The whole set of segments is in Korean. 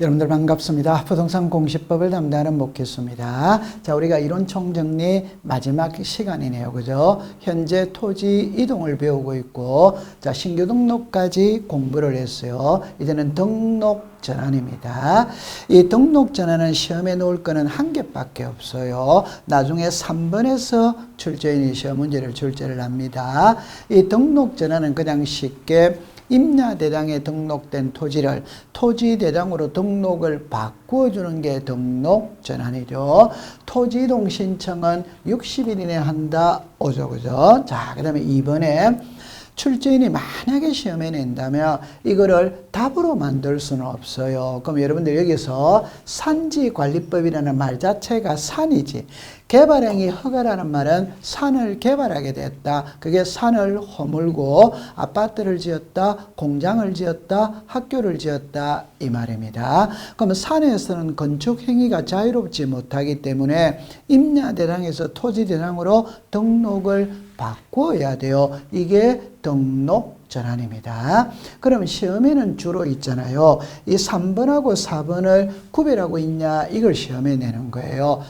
여러분들 반갑습니다. 부동산 공시법을 담당하는 목회수입니다. 자, 우리가 이론 총정리 마지막 시간이네요. 그죠? 현재 토지 이동을 배우고 있고, 자, 신규 등록까지 공부를 했어요. 이제는 등록 전환입니다. 이 등록 전환은 시험에 놓을 거는 한 개밖에 없어요. 나중에 3번에서 출제인이 시험 문제를 출제를 합니다. 이 등록 전환은 그냥 쉽게 임야대장에 등록된 토지를 토지대장으로 등록을 바꾸어주는 게 등록전환이죠. 토지이동 신청은 60일 이내에 한다. 오죠, 그죠? 자, 그 다음에 2번에 출제인이 만약에 시험에 낸다면 이거를 답으로 만들 수는 없어요. 그럼 여러분들 여기서 산지관리법이라는 말 자체가 산이지, 개발행위 허가라는 말은 산을 개발하게 됐다. 그게 산을 허물고 아파트를 지었다, 공장을 지었다, 학교를 지었다, 이 말입니다. 그러면 산에서는 건축행위가 자유롭지 못하기 때문에 임야대장에서 토지대장으로 등록을 바꿔야 돼요. 이게 등록전환입니다. 그럼 시험에는 주로 있잖아요. 이 3번하고 4번을 구별하고 있냐, 이걸 시험에 내는 거예요.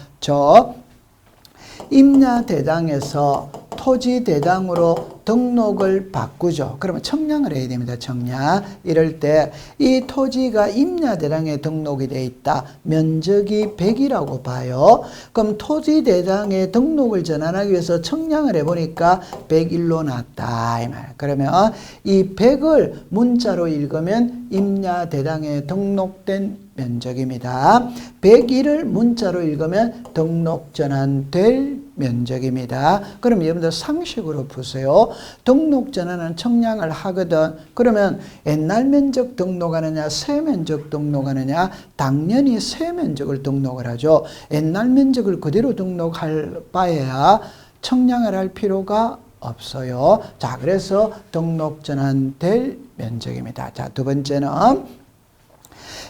임야대장에서 토지대장으로 등록을 바꾸죠. 그러면 청량을 해야 됩니다. 청량. 이럴 때 이 토지가 임야대장에 등록이 되어 있다. 면적이 100이라고 봐요. 그럼 토지대장에 등록을 전환하기 위해서 청량을 해보니까 101로 났다, 이 말. 그러면 이 100을 문자로 읽으면 임야대장에 등록된 면적입니다. 101을 문자로 읽으면 등록전환될 면적입니다. 그럼 여러분들 상식으로 보세요. 등록전환은 청량을 하거든. 그러면 옛날 면적 등록하느냐, 새 면적 등록하느냐? 당연히 새 면적을 등록을 하죠. 옛날 면적을 그대로 등록할 바에야 청량을 할 필요가 없어요. 자, 그래서 등록전환될 면적입니다. 자, 두 번째는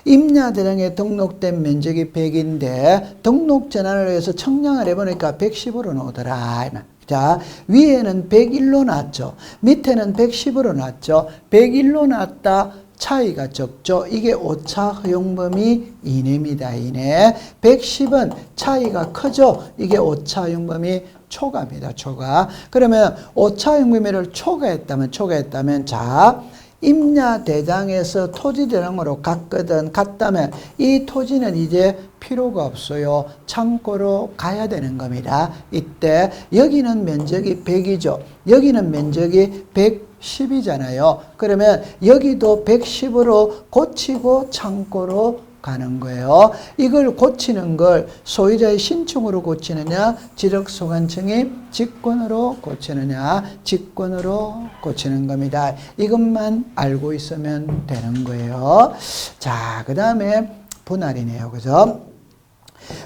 임야대장에 등록된 면적이 100인데 등록전환을 해서 청량을 해보니까 110으로 나오더라. 자, 위에는 101로 났죠. 밑에는 110으로 났죠. 101로 났다. 차이가 적죠. 이게 오차 허용범위 이내입니다. 이내. 110은 차이가 크죠. 이게 오차 허용범위 초과입니다. 초과. 그러면 오차 허용범위를 초과했다면 자, 임야대장에서 토지대장으로 갔다면 이 토지는 이제 필요가 없어요. 창고로 가야 되는 겁니다. 이때 여기는 면적이 100이죠. 여기는 면적이 110이잖아요. 그러면 여기도 110으로 고치고 창고로 가는 거예요. 이걸 고치는 걸 소유자의 신청으로 고치느냐, 지적소관청이 직권으로 고치느냐, 직권으로 고치는 겁니다. 이것만 알고 있으면 되는 거예요. 자, 그 다음에 분할이네요. 그죠?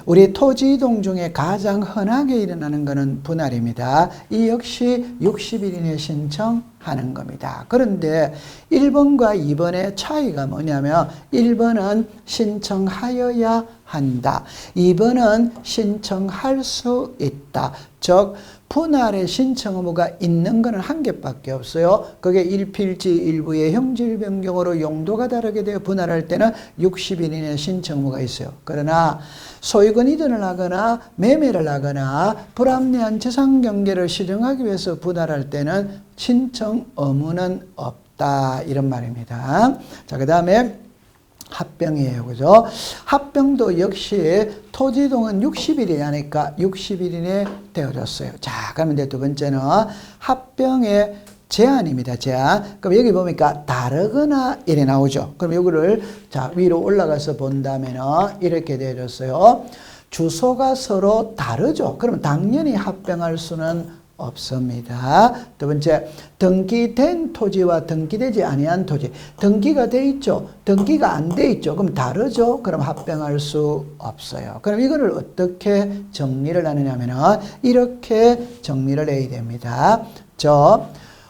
우리 토지 이동 중에 가장 흔하게 일어나는 것은 분할입니다. 이 역시 60일 이내 신청하는 겁니다. 그런데 1번과 2번의 차이가 뭐냐면 1번은 신청하여야 한다. 2번은 신청할 수 있다. 즉 분할의 신청 의무가 있는 것은 한 개밖에 없어요. 그게 일필지 일부의 형질 변경으로 용도가 다르게 되어 분할할 때는 60일 이내 신청 의무가 있어요. 그러나 소유권 이전을 하거나 매매를 하거나 불합리한 재산 경계를 실행하기 위해서 분할할 때는 신청 의무는 없다, 이런 말입니다. 자, 그 다음에 합병이에요. 그죠? 합병도 역시 토지이동은 60일이 하니까 60일 이내에 되어졌어요. 자, 그러면 이제 두 번째는 합병의 제한입니다. 제한. 그럼 여기 보니까 다르거나 이래 나오죠. 그럼 이거를 자, 위로 올라가서 본다면은 이렇게 되어졌어요. 주소가 서로 다르죠. 그럼 당연히 합병할 수는 없습니다. 두 번째, 등기된 토지와 등기되지 아니한 토지. 등기가 돼 있죠. 등기가 안 돼 있죠. 그럼 다르죠. 그럼 합병할 수 없어요. 그럼 이거를 어떻게 정리를 하느냐 하면은 이렇게 정리를 해야 됩니다.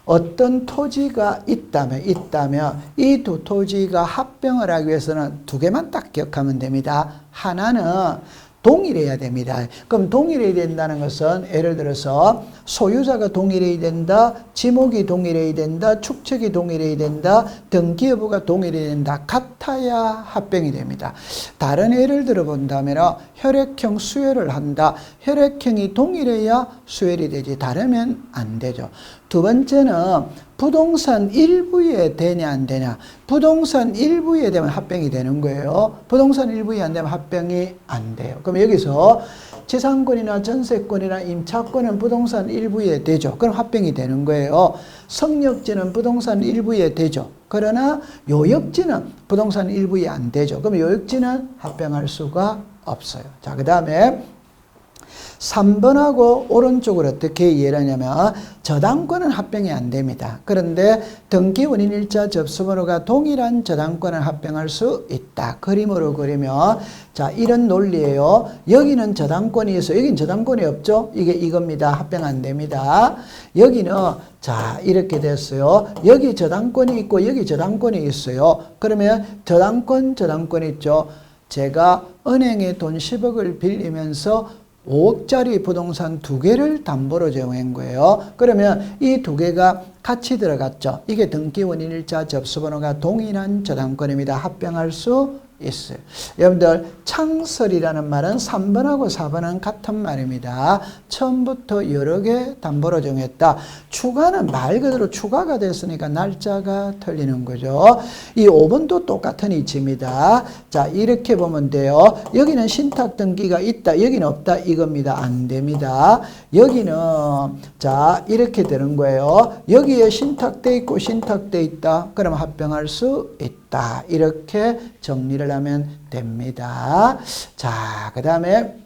어떤 토지가 있다면 이 두 토지가 합병을 하기 위해서는 두 개만 딱 기억하면 됩니다. 하나는 동일해야 됩니다. 그럼 동일해야 된다는 것은 예를 들어서 소유자가 동일해야 된다, 지목이 동일해야 된다, 축척이 동일해야 된다, 등기 여부가 동일해야 된다. 같아야 합병이 됩니다. 다른 예를 들어 본다면 혈액형 수혈을 한다. 혈액형이 동일해야 수혈이 되지 다르면 안 되죠. 두 번째는 부동산 일부에 되냐 안 되냐. 부동산 일부에 되면 합병이 되는 거예요. 부동산 일부에 안 되면 합병이 안 돼요. 그럼 여기서 지상권이나 전세권이나 임차권은 부동산 일부에 되죠. 그럼 합병이 되는 거예요. 성역지는 부동산 일부에 되죠. 그러나 요역지는 부동산 일부에 안 되죠. 그럼 요역지는 합병할 수가 없어요. 자, 그 다음에 3번하고 오른쪽을 어떻게 이해를 하냐면 저당권은 합병이 안 됩니다. 그런데 등기 원인일자 접수번호가 동일한 저당권은 합병할 수 있다. 그림으로 그리면 자, 이런 논리예요. 여기는 저당권이 있어요. 여기는 저당권이 없죠. 이게 이겁니다. 합병 안 됩니다. 여기는 자, 이렇게 됐어요. 여기 저당권이 있고 여기 저당권이 있어요. 그러면 저당권 있죠. 제가 은행에 돈 10억을 빌리면서 5억짜리 부동산 2개를 담보로 제공한 거예요. 그러면 이 2개가 같이 들어갔죠. 이게 등기 원인일자 접수번호가 동일한 저당권입니다. 합병할 수 있어요. 여러분들 창설이라는 말은 3번하고 4번은 같은 말입니다. 처음부터 여러 개 담보로 정했다. 추가는 말 그대로 추가가 됐으니까 날짜가 틀리는 거죠. 이 5번도 똑같은 이치입니다. 자, 이렇게 보면 돼요. 여기는 신탁 등기가 있다. 여기는 없다. 이겁니다. 안 됩니다. 여기는 자, 이렇게 되는 거예요. 여기에 신탁돼 있고 신탁돼 있다. 그럼 합병할 수 있다. 이렇게 정리를 하면 됩니다. 자, 그 다음에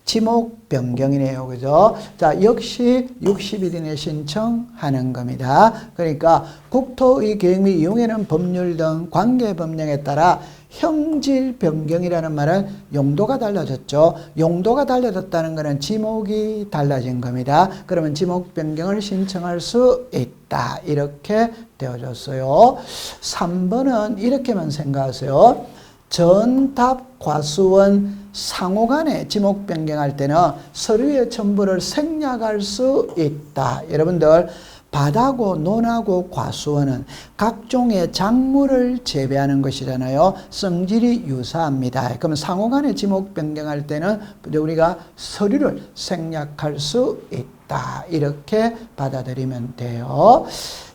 지목 변경이네요. 그죠? 자, 역시 60일 이내 신청하는 겁니다. 그러니까 국토의 계획 및 이용에는 법률 등 관계 법령에 따라 형질 변경이라는 말은 용도가 달라졌죠. 용도가 달라졌다는 것은 지목이 달라진 겁니다. 그러면 지목 변경을 신청할 수 있다. 이렇게 되어졌어요. 3번은 이렇게만 생각하세요. 전답 과수원 상호 간에 지목 변경할 때는 서류의 첨부를 생략할 수 있다. 여러분들 밭하고 논하고 과수원은 각종의 작물을 재배하는 것이잖아요. 성질이 유사합니다. 그럼 상호 간에 지목 변경할 때는 우리가 서류를 생략할 수 있다. 이렇게 받아들이면 돼요.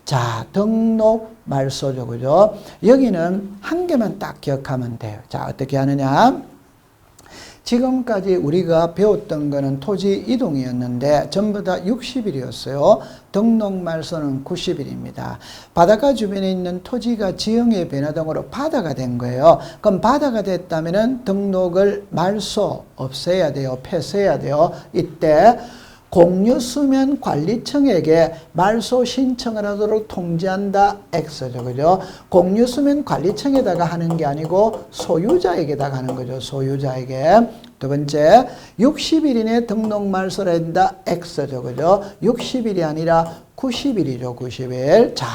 자, 등록 말소죠. 그죠? 여기는 한 개만 딱 기억하면 돼요. 자, 어떻게 하느냐? 지금까지 우리가 배웠던 거는 토지 이동이었는데 전부 다 60일이었어요. 등록 말소는 90일입니다. 바닷가 주변에 있는 토지가 지형의 변화 등으로 바다가 된 거예요. 그럼 바다가 됐다면 등록을 말소 없애야 돼요. 폐쇄해야 돼요. 이때 공유수면관리청에게 말소 신청을 하도록 통지한다. X죠. 그죠? 공유수면관리청에다가 하는 게 아니고 소유자에게다가 하는 거죠. 소유자에게. 두 번째, 60일 이내 등록 말소를 한다. X죠. 그죠? 60일이 아니라 90일이죠. 90일. 자,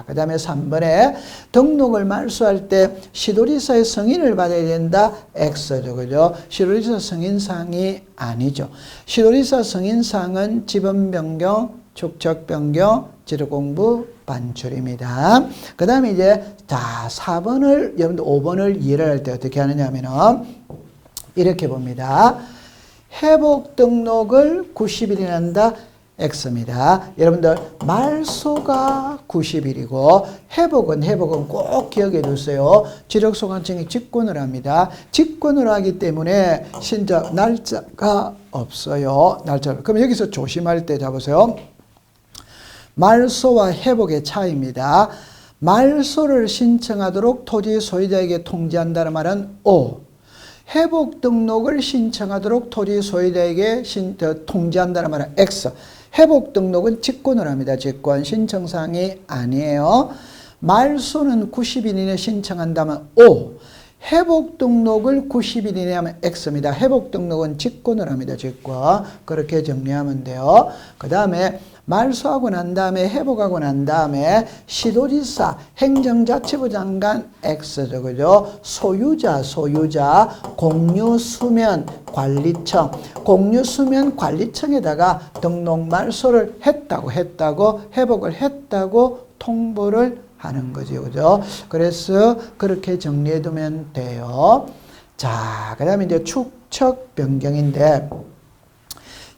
그 다음에 3번에 등록을 말소할 때 시도리사의 승인을 받아야 된다. X죠. 그죠? 시도리사 승인사항이 아니죠. 시도리사 승인사항은 지번 변경, 축척 변경, 지르공부 반출입니다. 그 다음에 이제 자, 4번을, 여러분들 5번을 이해를 할 때 어떻게 하느냐 하면은 이렇게 봅니다. 회복 등록을 90일이 한다. X입니다. 여러분들 말소가 90일이고 회복은 꼭 기억해 두세요. 지력소관청이 직권을 합니다. 직권을 하기 때문에 신작 날짜가 없어요. 날짜. 그럼 여기서 조심할 때 잡으세요. 말소와 회복의 차이입니다. 말소를 신청하도록 토지 소유자에게 통지한다는 말은 O. 회복 등록을 신청하도록 토지 소유자에게 통지한다는 말은 X. 회복 등록은 직권을 합니다. 직권. 신청사항이 아니에요. 말소는 90일 이내 신청한다면 O. 회복 등록을 90일 이내 하면 X입니다. 회복 등록은 직권을 합니다. 직권. 그렇게 정리하면 돼요. 그 다음에 말소하고 난 다음에 회복하고 난 다음에 시도지사 행정자치부 장관 X죠. 그죠? 소유자 공유수면 관리청 공유수면 관리청에다가 등록 말소를 했다고 회복을 했다고 통보를 하는 거죠. 그죠? 그래서 그렇게 정리해 두면 돼요. 자, 그 다음에 이제 축척 변경인데,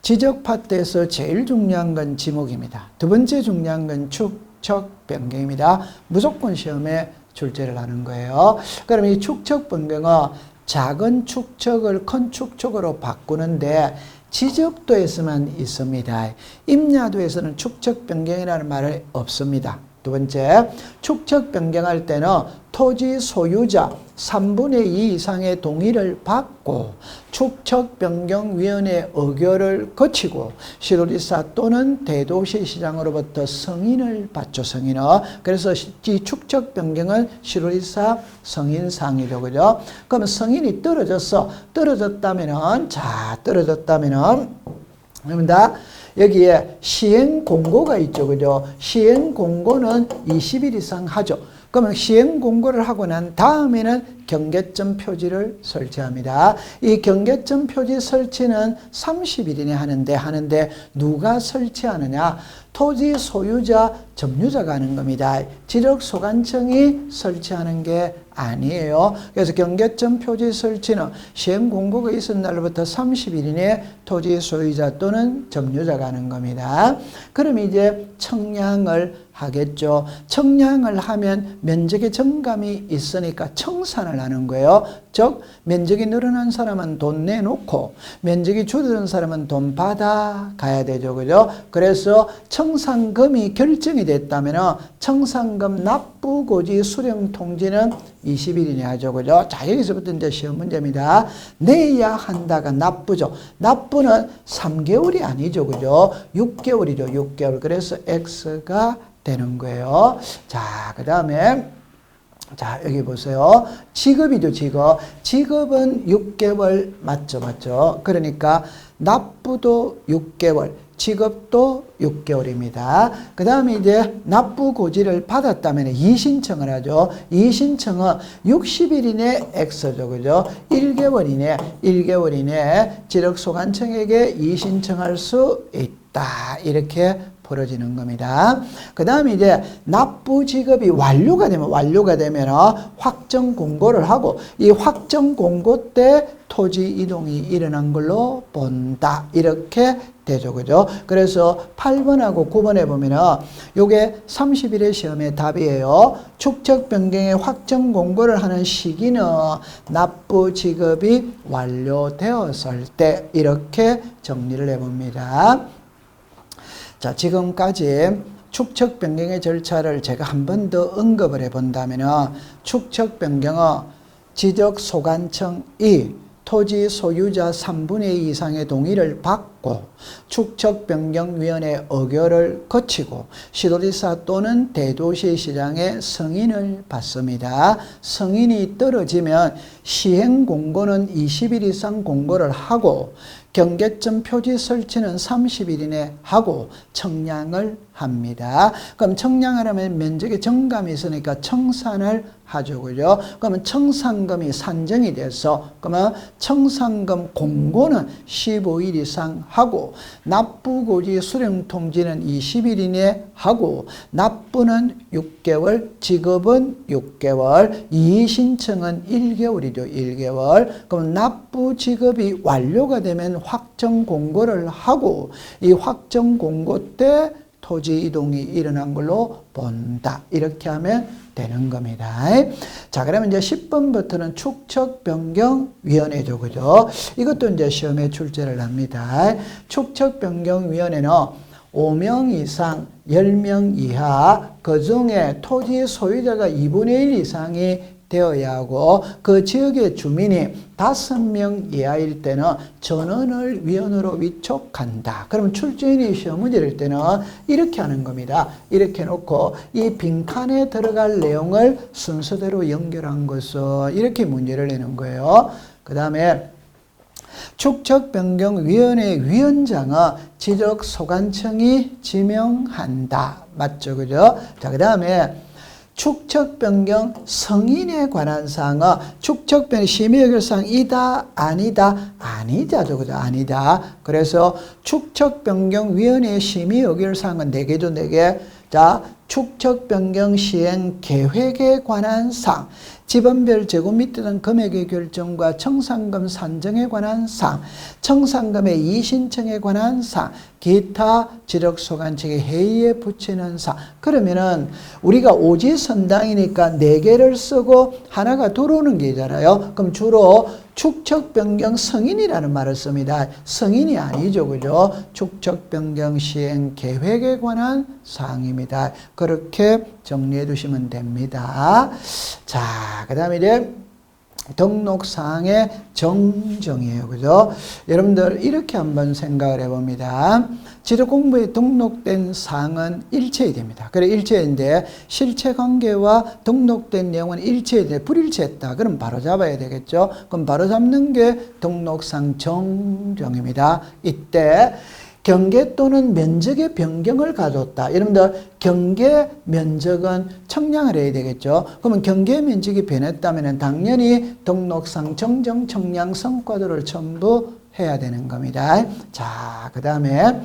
지적 파트에서 제일 중요한 건 지목입니다. 두 번째 중요한 건 축척 변경입니다. 무조건 시험에 출제를 하는 거예요. 그럼 이 축척 변경은 작은 축척을 큰 축척으로 바꾸는데, 지적도에서만 있습니다. 임야도에서는 축척 변경이라는 말이 없습니다. 두 번째, 축척 변경할 때는 토지 소유자 3분의 2 이상의 동의를 받고 축척 변경위원회 의결을 거치고 시도지사 또는 대도시시장으로부터 승인을 받죠. 승인을. 그래서 이 축척 변경은 시도지사 승인사항이죠. 그죠? 그럼 승인이 떨어졌다면은 그럽니다. 여기에 시행 공고가 있죠. 그죠? 시행 공고는 20일 이상 하죠. 그러면 시행 공고를 하고 난 다음에는 경계점 표지를 설치합니다. 이 경계점 표지 설치는 30일 이내 하는데 누가 설치하느냐? 토지 소유자, 점유자가 하는 겁니다. 지력소관청이 설치하는 게 아니에요. 그래서 경계점 표지 설치는 시행 공고가 있은 날로부터 30일 이내 토지 소유자 또는 점유자가 하는 겁니다. 그럼 이제 청량을 하겠죠. 청량을 하면 면적의 정감이 있으니까 청산을 하는 거예요. 즉 면적이 늘어난 사람은 돈 내놓고 면적이 줄어든 사람은 돈 받아 가야 되죠. 그죠? 그래서 청산금이 결정이 됐다면 청산금 납부고지 수령 통지는 20일 이내 하죠. 그죠? 자, 여기서부터 이제 시험 문제입니다. 내야 한다가 납부죠. 납부는 3개월이 아니죠. 그죠? 6개월이죠. 6개월. 그래서 X가 되는 거예요. 자, 그 다음에 자, 여기 보세요. 지급이죠, 지급. 지급은 6개월 맞죠? 그러니까 납부도 6개월, 지급도 6개월입니다. 그 다음에 이제 납부 고지를 받았다면 이신청을 하죠. 이신청은 60일 이내 X죠, 그죠? 1개월 이내 지력소관청에게 이신청할 수 있다. 이렇게 벌어지는 겁니다. 그 다음에 이제 납부 지급이 완료가 되면 확정 공고를 하고 이 확정 공고 때 토지 이동이 일어난 걸로 본다. 이렇게 되죠. 그죠? 그래서 8번하고 9번에 보면은 요게 30일의 시험의 답이에요. 축척 변경의 확정 공고를 하는 시기는 납부 지급이 완료되었을 때 이렇게 정리를 해봅니다. 자, 지금까지 축척 변경의 절차를 제가 한 번 더 언급을 해본다면 축척 변경은 지적소관청이 토지 소유자 3분의 2 이상의 동의를 받고 축척변경위원회 의결을 거치고 시도지사 또는 대도시시장의 승인을 받습니다. 승인이 떨어지면 시행공고는 20일 이상 공고를 하고 경계점 표지 설치는 30일 이내 하고 청량을 합니다. 그럼 청량을 하면 면적에 정감이 있으니까 청산을 하죠. 그죠? 그러면 청산금이 산정이 돼서 그러면 청산금 공고는 15일 이상 하고 납부고지 수령 통지는 20일 이내 하고 납부는 6개월, 지급은 6개월, 이의신청은 1개월이죠. 1개월. 그럼 납부 지급이 완료가 되면 확정 공고를 하고 이 확정 공고 때 토지 이동이 일어난 걸로 본다. 이렇게 하면 되는 겁니다. 자, 그러면 이제 10번부터는 축척변경위원회죠. 그죠? 이것도 이제 시험에 출제를 합니다. 축척변경위원회는 5명 이상, 10명 이하, 그 중에 토지 소유자가 2분의 1 이상이 되어야 하고 그 지역의 주민이 5명 이하일 때는 전원을 위원으로 위촉한다. 그러면 출제인이 시험 문제를 낼 때는 이렇게 하는 겁니다. 이렇게 놓고 이 빈칸에 들어갈 내용을 순서대로 연결한 것을 이렇게 문제를 내는 거예요. 그 다음에 축척변경위원회 위원장은 지적소관청이 지명한다. 맞죠? 그죠? 자, 그 다음에 축척변경 승인에 관한 사항은 축척변경 심의의결사항이다 아니다 아니다죠. 그죠? 아니다. 그래서 축척변경위원회 심의의결사항은 4개죠. 4개. 자, 축척변경 시행 계획에 관한 사항, 지번별 제곱미터 등 금액의 결정과 청산금 산정에 관한 사항, 청산금의 이의신청에 관한 사항, 기타 지적소관청의 회의에 붙이는 사항. 그러면은 우리가 오지선당이니까 4개를 쓰고 하나가 들어오는 게잖아요. 그럼 주로 축척변경 승인이라는 말을 씁니다. 승인이 아니죠. 그죠? 축척변경 시행 계획에 관한 사항입니다. 그렇게 정리해 두시면 됩니다. 자, 그 다음에 이제 등록사항의 정정이에요. 그죠? 여러분들 이렇게 한번 생각을 해봅니다. 지도공부에 등록된 사항은 일체이 됩니다. 그래 일체인데 실체관계와 등록된 내용은 일체인데 불일체했다. 그럼 바로 잡아야 되겠죠. 그럼 바로 잡는 게 등록사항 정정입니다. 이때 경계 또는 면적의 변경을 가졌다. 여러분들 경계 면적은 청량을 해야 되겠죠. 그러면 경계 면적이 변했다면 당연히 등록상 정정 청량 성과들을 전부 해야 되는 겁니다. 자, 그 다음에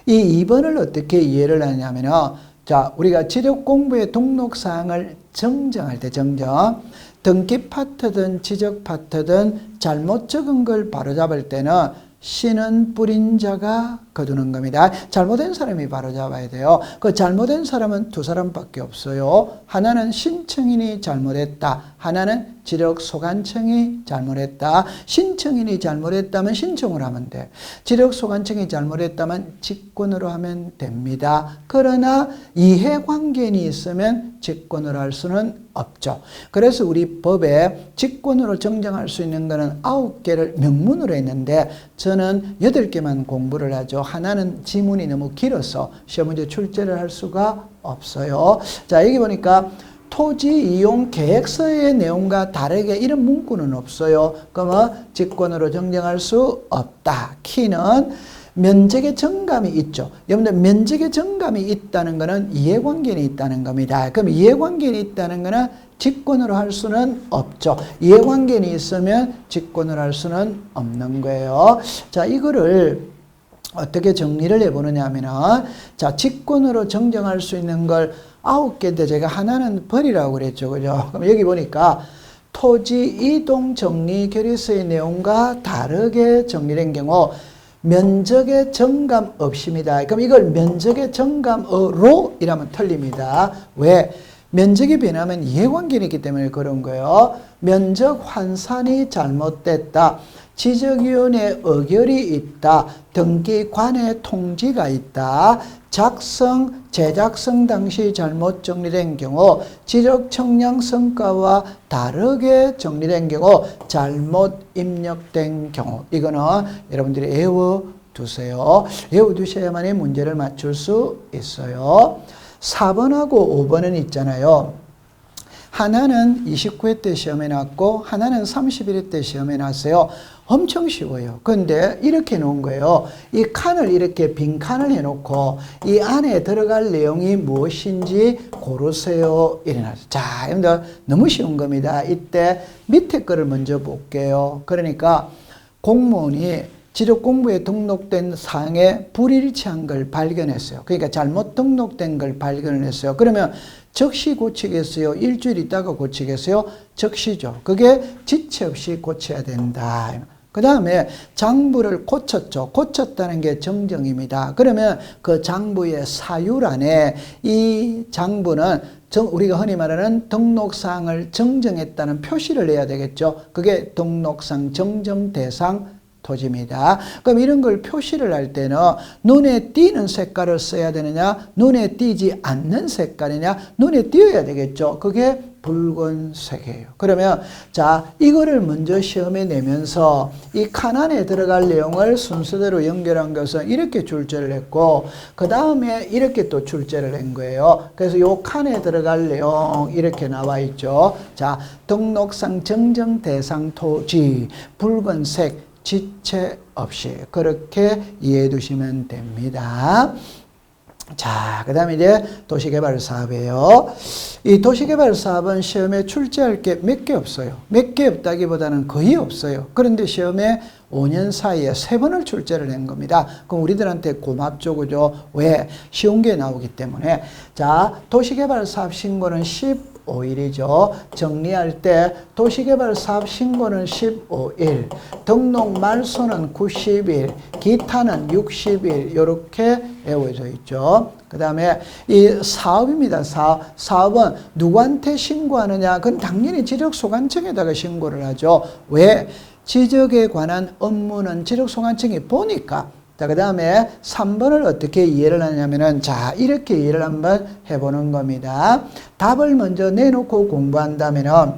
이 2번을 어떻게 이해를 하냐면요. 자, 우리가 지적공부의 등록사항을 정정할 때 정정, 등기 파트든 지적 파트든 잘못 적은 걸 바로잡을 때는 씨는 뿌린 자가 거두는 겁니다. 잘못된 사람이 바로 잡아야 돼요. 그 잘못된 사람은 2사람밖에 없어요. 하나는 신청인이 잘못했다. 하나는 지적소관청이 잘못했다. 신청인이 잘못했다면 신청을 하면 돼. 지적소관청이 잘못했다면 직권으로 하면 됩니다. 그러나 이해관계인이 있으면 직권으로 할 수는 없죠. 그래서 우리 법에 직권으로 정정할 수 있는 것은 9개를 명문으로 했는데 저는 8개만 공부를 하죠. 하나는 지문이 너무 길어서 시험 문제 출제를 할 수가 없어요. 자, 여기 보니까 토지 이용 계획서의 내용과 다르게 이런 문구는 없어요. 그러면 직권으로 정정할 수 없다. 키는 면적의 정감이 있죠. 여러분들 면적의 정감이 있다는 것은 이해관계는 있다는 겁니다. 그럼 이해관계는 있다는 것은 직권으로 할 수는 없죠. 이해관계는 있으면 직권으로 할 수는 없는 거예요. 자, 이거를 어떻게 정리를 해보느냐 하면은, 자, 직권으로 정정할 수 있는 걸 9개인데 제가 하나는 버리라고 그랬죠. 그죠? 그럼 여기 보니까 토지 이동 정리 결의서의 내용과 다르게 정리된 경우 면적의 정감 없습니다. 그럼 이걸 면적의 정감으로 이라면 틀립니다. 왜? 면적이 변하면 이해관계는 있기 때문에 그런 거예요. 면적 환산이 잘못됐다. 지적위원회 의결이 있다. 등기관의 통지가 있다. 작성, 재작성 당시 잘못 정리된 경우 지적 청량 성과와 다르게 정리된 경우 잘못 입력된 경우 이거는 여러분들이 외워두세요. 외워두셔야만이 문제를 맞출 수 있어요. 4번하고 5번은 있잖아요. 하나는 29회 때 시험에 났고 하나는 31회 때 시험에 났어요. 엄청 쉬워요. 근데 이렇게 놓은 거예요. 이 칸을 이렇게 빈 칸을 해놓고 이 안에 들어갈 내용이 무엇인지 고르세요. 이래놨어요. 자, 여러분들 너무 쉬운 겁니다. 이때 밑에 거를 먼저 볼게요. 그러니까 공무원이 지적공부에 등록된 사항에 불일치한 걸 발견했어요. 그러니까 잘못 등록된 걸 발견했어요. 그러면 즉시 고치겠어요? 일주일 있다가 고치겠어요? 즉시죠. 그게 지체 없이 고쳐야 된다. 그 다음에 장부를 고쳤죠. 고쳤다는 게 정정입니다. 그러면 그 장부의 사유란에 이 장부는 우리가 흔히 말하는 등록사항을 정정했다는 표시를 해야 되겠죠. 그게 등록상 정정 대상 토지입니다. 그럼 이런 걸 표시를 할 때는 눈에 띄는 색깔을 써야 되느냐, 눈에 띄지 않는 색깔이냐, 눈에 띄어야 되겠죠. 그게 붉은색이에요. 그러면 자, 이거를 먼저 시험에 내면서 이 칸 안에 들어갈 내용을 순서대로 연결한 것은 이렇게 출제를 했고 그 다음에 이렇게 또 출제를 한 거예요. 그래서 요 칸에 들어갈 내용 이렇게 나와 있죠. 자, 등록상 정정 대상 토지 붉은색 지체 없이 그렇게 이해해 두시면 됩니다. 자, 그 다음에 이제 도시개발 사업이에요. 이 도시개발 사업은 시험에 출제할 게 몇 개 없어요. 몇 개 없다기보다는 거의 없어요. 그런데 시험에 5년 사이에 3번을 출제를 한 겁니다. 그럼 우리들한테 고맙죠, 그죠? 왜? 쉬운 게 나오기 때문에. 자, 도시개발 사업 신고는 15일이죠. 정리할 때 도시개발 사업 신고는 15일, 등록 말소는 90일, 기타는 60일 이렇게 외워져 있죠. 그 다음에 이 사업입니다. 사업은 누구한테 신고하느냐? 그건 당연히 지적소관청에다가 신고를 하죠. 왜? 지적에 관한 업무는 지적소관청이 보니까. 자, 그 다음에 3번을 어떻게 이해를 하냐면은, 자, 이렇게 이해를 한번 해보는 겁니다. 답을 먼저 내놓고 공부한다면은,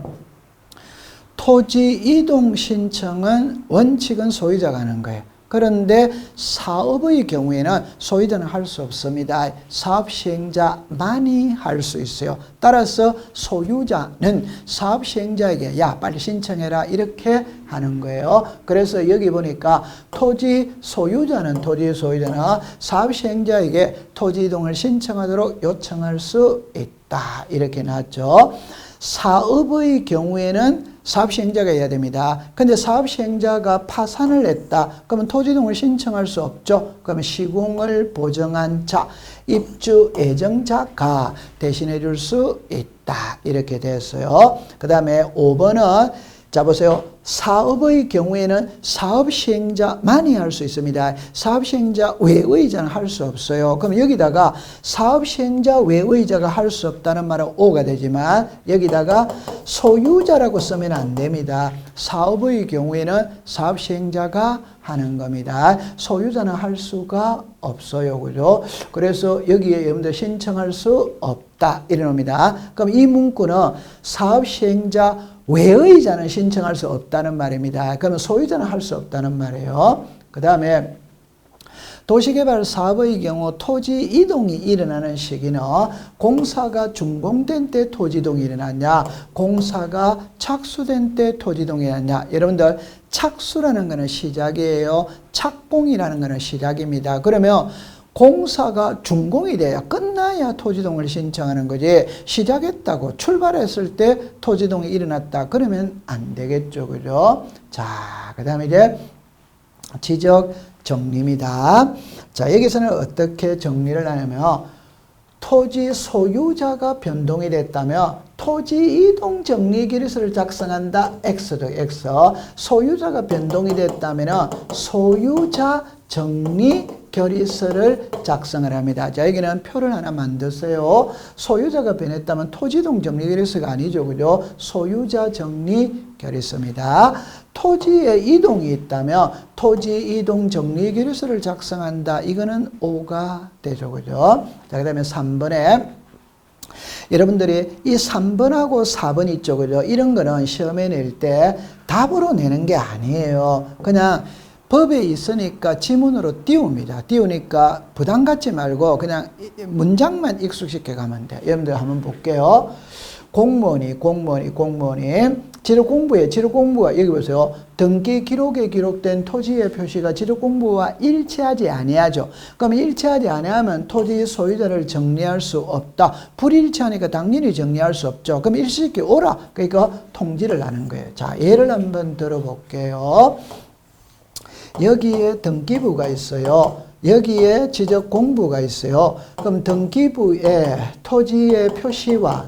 토지 이동 신청은 원칙은 소유자가 하는 거예요. 그런데 사업의 경우에는 소유자는 할 수 없습니다. 사업 시행자만이 할 수 있어요. 따라서 소유자는 사업 시행자에게 야 빨리 신청해라 이렇게 하는 거예요. 그래서 여기 보니까 토지 소유자는 사업 시행자에게 토지 이동을 신청하도록 요청할 수 있다. 이렇게 나왔죠. 사업의 경우에는 사업 시행자가 해야 됩니다. 근데 사업 시행자가 파산을 했다. 그러면 토지 이동을 신청할 수 없죠. 그러면 시공을 보정한 자, 입주 예정자가 대신해 줄 수 있다. 이렇게 됐어요. 그 다음에 5번은 자 보세요. 사업의 경우에는 사업 시행자만이 할 수 있습니다. 사업 시행자 외의 자는 할 수 없어요. 그럼 여기다가 사업 시행자 외의 자가 할 수 없다는 말은 O가 되지만 여기다가 소유자라고 쓰면 안 됩니다. 사업의 경우에는 사업 시행자가 하는 겁니다. 소유자는 할 수가 없어요. 그죠? 그래서 여기에 여러분들 신청할 수 없다. 이러겁니다. 그럼 이 문구는 사업 시행자 외의 자는 신청할 수 없다는 말입니다. 그러면 소유자는 할 수 없다는 말이에요. 그 다음에 도시개발 사업의 경우 토지 이동이 일어나는 시기는 공사가 준공된 때 토지 이동이 일어났냐, 공사가 착수된 때 토지 이동이 일어났냐. 여러분들 착수라는 것은 시작이에요. 착공이라는 것은 시작입니다. 그러면 공사가 준공이 돼야 끝나야 토지동을 신청하는 거지 시작했다고 출발했을 때 토지동이 일어났다 그러면 안 되겠죠. 그죠? 자, 그 다음에 이제 지적 정리입니다. 자, 여기서는 어떻게 정리를 하냐면 토지 소유자가 변동이 됐다면 토지 이동 정리 기록서를 작성한다. X죠. X. 소유자가 변동이 됐다면 소유자 정리 결의서를 작성을 합니다. 자, 여기는 표를 하나 만드세요. 소유자가 변했다면 토지이동 정리 결의서가 아니죠. 그죠? 소유자 정리 결의서입니다. 토지에 이동이 있다면 토지 이동 정리 결의서를 작성한다. 이거는 O가 되죠. 그죠? 자, 그 다음에 3번에 여러분들이 이 3번하고 4번 있죠. 그죠? 이런 거는 시험에 낼 때 답으로 내는 게 아니에요. 그냥 법에 있으니까 지문으로 띄웁니다. 띄우니까 부담 갖지 말고 그냥 문장만 익숙시켜 가면 돼요. 여러분들 한번 볼게요. 공무원이 지록공부가 여기 보세요. 등기 기록에 기록된 토지의 표시가 지록공부와 일치하지 아니하죠. 그러면 일치하지 아니하면 토지 소유자를 정리할 수 없다. 불일치하니까 당연히 정리할 수 없죠. 그럼 일시키게 오라. 그러니까 통지를 하는 거예요. 자, 예를 한번 들어볼게요. 여기에 등기부가 있어요. 여기에 지적공부가 있어요. 그럼 등기부에 토지의 표시와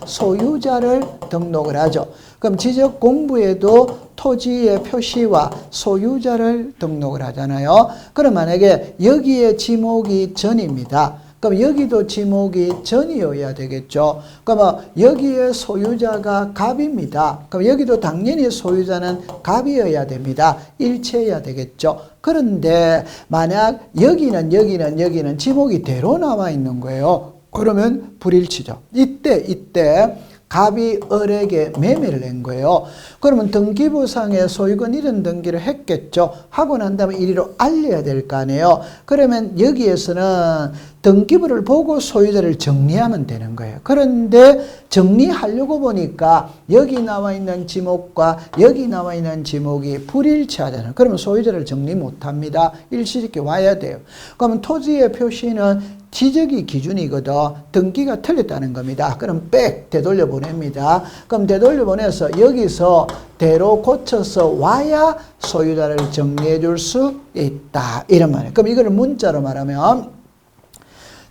소유자를 등록을 하죠. 그럼 지적공부에도 토지의 표시와 소유자를 등록을 하잖아요. 그럼 만약에 여기에 지목이 전입니다. 그럼 여기도 지목이 전이어야 되겠죠. 그러면 여기에 소유자가 갑입니다. 그럼 여기도 당연히 소유자는 갑이어야 됩니다. 일치해야 되겠죠. 그런데 만약 여기는 지목이 대로 나와 있는 거예요. 그러면 불일치죠. 이때 갑이 을에게 매매를 낸 거예요. 그러면 등기부상에 소유권 이전 등기를 했겠죠. 하고 난 다음에 이리로 알려야 될 거 아니에요. 그러면 여기에서는 등기부를 보고 소유자를 정리하면 되는 거예요. 그런데 정리하려고 보니까 여기 나와 있는 지목과 여기 나와 있는 지목이 불일치하잖아요. 그러면 소유자를 정리 못합니다. 일치짓게 와야 돼요. 그러면 토지의 표시는 지적이 기준이거든. 등기가 틀렸다는 겁니다. 그럼 백 되돌려 보냅니다. 그럼 되돌려 보내서 여기서 대로 고쳐서 와야 소유자를 정리해 줄 수 있다. 이런 말이에요. 그럼 이거를 문자로 말하면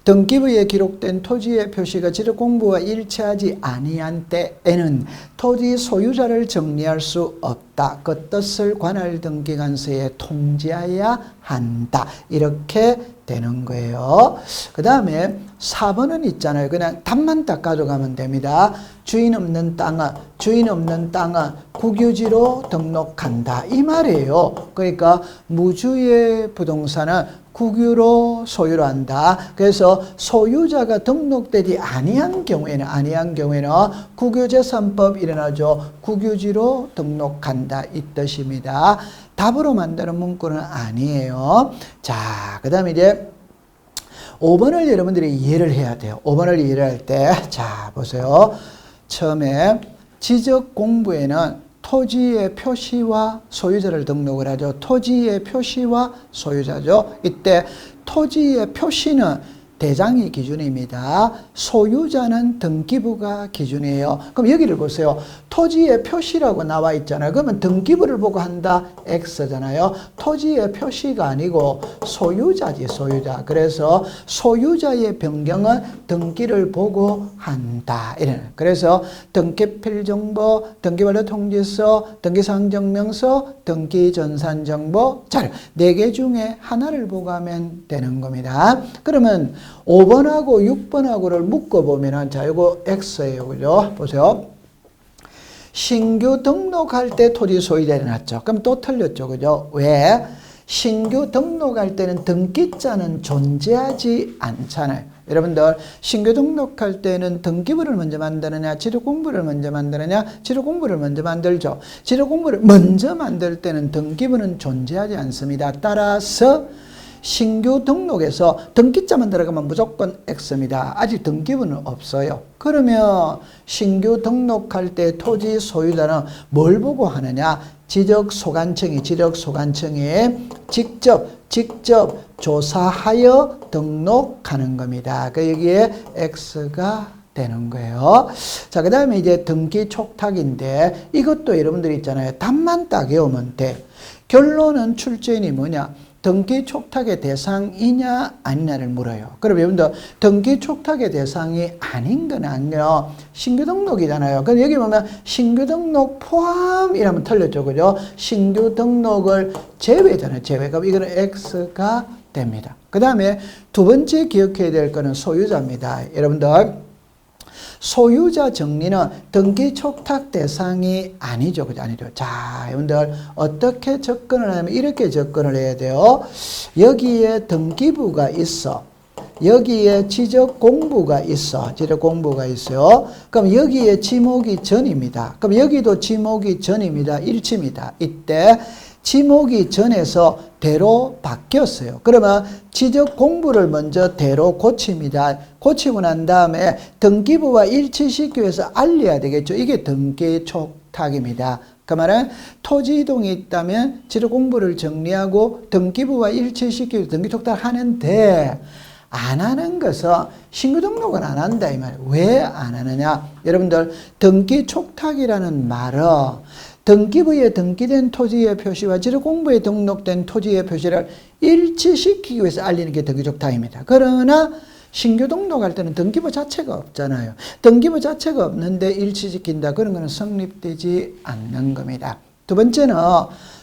등기부에 기록된 토지의 표시가 지적공부와 일치하지 아니한 때에는 토지 소유자를 정리할 수 없다. 그 뜻을 관할등기관서에 통지해야 한다. 이렇게 되는 거예요. 그 다음에 4번은 있잖아요. 그냥 답만 딱 가져가면 됩니다. 주인 없는 땅은 국유지로 등록한다. 이 말이에요. 그러니까 무주의 부동산은 국유로 소유를 한다. 그래서 소유자가 등록되지 아니한 경우에는 국유재산법 일어나죠. 국유지로 등록한다. 이 뜻입니다. 답으로 만드는 문구는 아니에요. 자, 그 다음에 이제 5번을 여러분들이 이해를 해야 돼요. 5번을 이해를 할 때, 자, 보세요. 처음에 지적 공부에는 토지의 표시와 소유자를 등록을 하죠. 토지의 표시와 소유자죠. 이때 토지의 표시는 대장이 기준입니다. 소유자는 등기부가 기준이에요. 그럼 여기를 보세요. 토지의 표시라고 나와 있잖아요. 그러면 등기부를 보고 한다. X잖아요. 토지의 표시가 아니고 소유자지, 소유자. 그래서 소유자의 변경은 등기를 보고 한다. 이래. 그래서 등기필정보, 등기반려통지서, 등기사항증명서, 등기전산정보 자료 4개 중에 하나를 보고 하면 되는 겁니다. 그러면 5번하고 6번하고를 묶어보면은, 자, 이거 X예요. 그죠? 보세요. 신규 등록할 때 토지 소유자를 놨죠. 그럼 또 틀렸죠. 그죠? 왜? 신규 등록할 때는 등기자는 존재하지 않잖아요. 여러분들, 신규 등록할 때는 등기부를 먼저 만드느냐, 지적공부를 먼저 만드느냐, 지적공부를 먼저 만들죠. 지적공부를 먼저 만들 때는 등기부는 존재하지 않습니다. 따라서 신규 등록에서 등기자만 들어가면 무조건 X입니다. 아직 등기부는 없어요. 그러면 신규 등록할 때 토지 소유자는 뭘 보고 하느냐? 지적소관청이 직접 조사하여 등록하는 겁니다. 그 여기에 X가 되는 거예요. 자, 그 다음에 이제 등기 촉탁인데 이것도 여러분들이 있잖아요. 답만 딱 외우면 돼. 결론은 출제인이 뭐냐? 등기 촉탁의 대상이냐 아니냐를 물어요. 그럼 여러분들 등기 촉탁의 대상이 아닌 건 아니요. 신규 등록이잖아요. 그럼 여기 보면 신규 등록 포함 이라면 틀렸죠. 그죠? 신규 등록을 제외잖아요. 제외. 그럼 이거는 X가 됩니다. 그 다음에 두 번째 기억해야 될 거는 소유자입니다. 여러분들 소유자 정리는 등기 촉탁 대상이 아니죠. 그죠? 아니죠. 자, 여러분들 어떻게 접근을 하냐면 이렇게 접근을 해야 돼요. 여기에 등기부가 있어. 여기에 지적공부가 있어. 지적공부가 있어요. 그럼 여기에 지목이 전입니다. 그럼 여기도 지목이 전입니다. 일치입니다. 이때 지목이 전에서 대로 바뀌었어요. 그러면 지적 공부를 먼저 대로 고칩니다. 고치고 난 다음에 등기부와 일치시키기 위해서 알려야 되겠죠. 이게 등기 촉탁입니다. 그 말은 토지 이동이 있다면 지적 공부를 정리하고 등기부와 일치시키기 위해서 등기 촉탁을 하는데 안 하는 것은 신규 등록은 안 한다 이 말이에요. 왜 안 하느냐? 여러분들 등기 촉탁이라는 말은 등기부에 등기된 토지의 표시와 지적공부에 등록된 토지의 표시를 일치시키기 위해서 알리는 게 등기촉탁입니다. 그러나 신규 등록할 때는 등기부 자체가 없잖아요. 등기부 자체가 없는데 일치시킨다. 그런 거는 성립되지 않는 겁니다. 두 번째는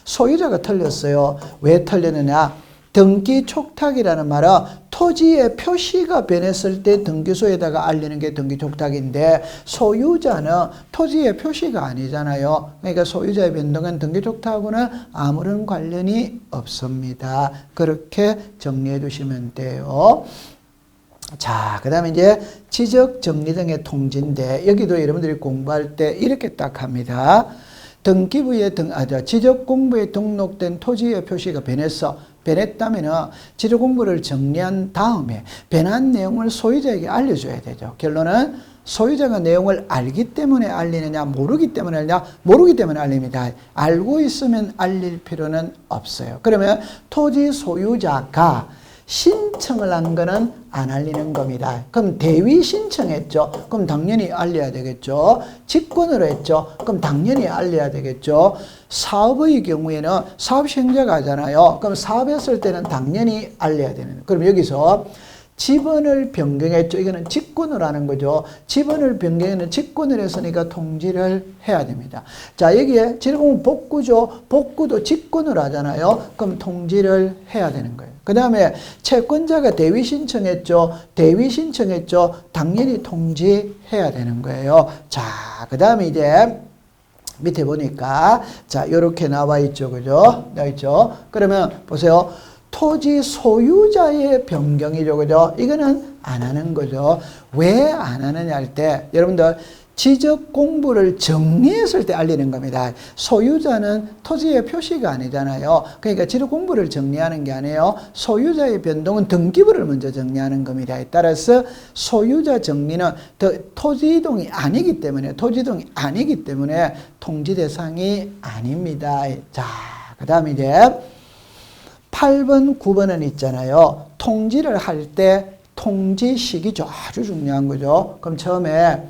소유자가 틀렸어요. 왜 틀렸느냐? 등기 촉탁이라는 말은 토지의 표시가 변했을 때 등기소에다가 알리는 게 등기 촉탁인데 소유자는 토지의 표시가 아니잖아요. 그러니까 소유자의 변동은 등기 촉탁하고는 아무런 관련이 없습니다. 그렇게 정리해 두시면 돼요. 자, 그 다음에 이제 지적 정리 등의 통지인데 여기도 여러분들이 공부할 때 이렇게 딱 합니다. 등기부에 지적공부에 등록된 토지의 표시가 변해서 변했다면은 지도 공부를 정리한 다음에 변한 내용을 소유자에게 알려줘야 되죠. 결론은 소유자가 내용을 알기 때문에 알리느냐, 모르기 때문에 알리느냐, 모르기 때문에 알립니다. 알고 있으면 알릴 필요는 없어요. 그러면 토지 소유자가 신청을 한 거는 안 알리는 겁니다. 그럼 대위 신청했죠. 그럼 당연히 알려야 되겠죠. 직권으로 했죠. 그럼 당연히 알려야 되겠죠. 사업의 경우에는 사업 시행자가 하잖아요. 그럼 사업했을 때는 당연히 알려야 되는 거예요. 그럼 여기서 지번을 변경했죠. 이거는 직권을 하는 거죠. 지번을 변경에는 직권을 했으니까 통지를 해야 됩니다. 자, 여기에 지르공부 복구죠. 복구도 직권을 하잖아요. 그럼 통지를 해야 되는 거예요. 그 다음에 채권자가 대위 신청했죠. 대위 신청했죠. 당연히 통지해야 되는 거예요. 자, 그 다음에 이제 밑에 보니까 자, 요렇게 나와 있죠. 그죠? 나와 있죠. 그러면 보세요. 토지 소유자의 변경이죠. 그죠? 이거는 안 하는 거죠. 왜 안 하느냐 할 때, 여러분들, 지적 공부를 정리했을 때 알리는 겁니다. 소유자는 토지의 표시가 아니잖아요. 그러니까 지적 공부를 정리하는 게 아니에요. 소유자의 변동은 등기부를 먼저 정리하는 겁니다. 따라서 소유자 정리는 토지 이동이 아니기 때문에, 통지 대상이 아닙니다. 자, 그 다음에 이제 8번, 9번은 있잖아요. 통지를 할 때 통지 시기죠. 아주 중요한 거죠. 그럼 처음에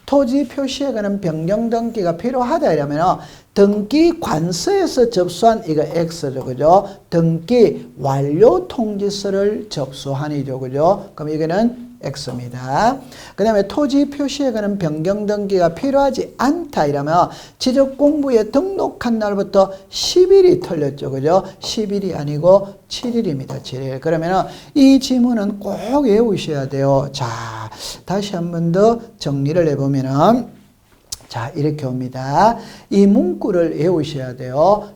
토지 표시에 관한 변경 등기가 필요하다 이러면 등기 관서에서 접수한 이거 X죠. 그죠? 등기 완료 통지서를 접수한이죠. 그죠? 그럼 이거는 X입니다. 그 다음에 토지 표시에 관한 변경 등기가 필요하지 않다 이러면 지적 공부에 등록한 날부터 10일이 틀렸죠. 그죠? 10일이 아니고 7일입니다. 7일. 그러면 이 지문은 꼭 외우셔야 돼요. 자, 다시 한 번 더 정리를 해보면은 자, 이렇게 옵니다. 이 문구를 외우셔야 돼요.